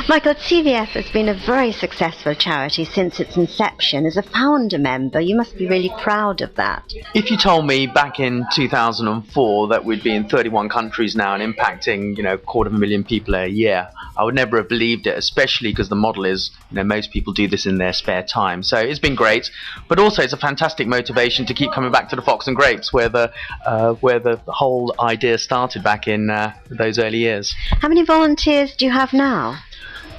Michael, TVF has been a very successful charity since its inception. As a founder member, you must be really proud of that. If you told me back in 2004 that we'd be in 31 countries now and impacting, 250,000 people a year, I would never have believed it, especially because the model is, most people do this in their spare time. So it's been great, but also it's a fantastic motivation to keep coming back to the Fox and Grapes, where the whole idea started back in those early years. How many volunteers do you have now?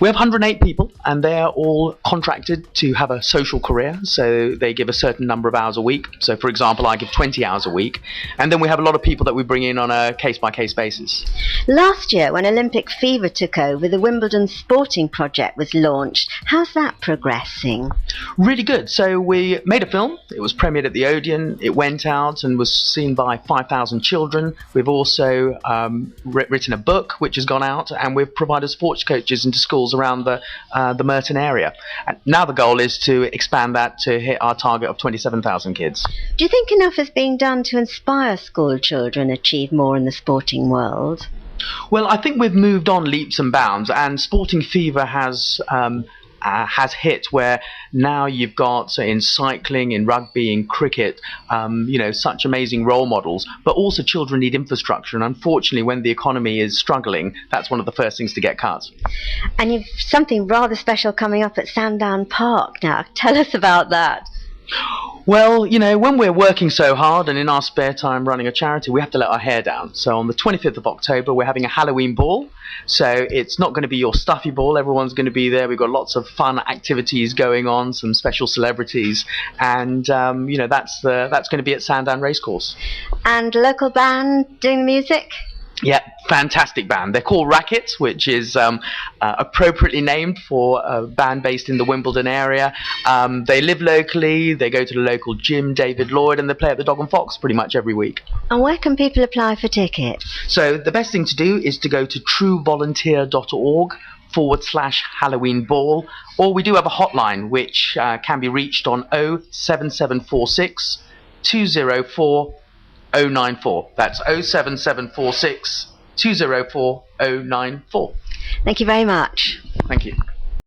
We have 108 people, and they're all contracted to have a social career, so they give a certain number of hours a week. So, for example, I give 20 hours a week, and then we have a lot of people that we bring in on a case-by-case basis. Last year, when Olympic fever took over, the Wimbledon Sporting Project was launched. How's that progressing? Really good. So we made a film. It was premiered at the Odeon. It went out and was seen by 5,000 children. We've also written a book, which has gone out, and we've provided sports coaches into schools around the Merton area. And now the goal is to expand that to hit our target of 27,000 kids. Do you think enough is being done to inspire school children achieve more in the sporting world? Well, I think we've moved on leaps and bounds, and sporting fever has hit where now you've got, say, in cycling, in rugby, in cricket, such amazing role models, but also children need infrastructure, and unfortunately when the economy is struggling, that's one of the first things to get cut. And you've something rather special coming up at Sandown Park now. Tell us about that. Well, when we're working so hard and in our spare time running a charity, we have to let our hair down. So on the 25th of October, we're having a Halloween ball. So it's not going to be your stuffy ball. Everyone's going to be there. We've got lots of fun activities going on, some special celebrities. And, that's going to be at Sandown Racecourse. And local band doing the music? Yeah, fantastic band. They're called Rackets, which is appropriately named for a band based in the Wimbledon area. They live locally, they go to the local gym, David Lloyd, and they play at the Dog and Fox pretty much every week. And where can people apply for tickets? So the best thing to do is to go to truevolunteer.org/Halloween Ball, or we do have a hotline which can be reached on 07746 204 094. That's 07746 204 094. Thank you very much. Thank you.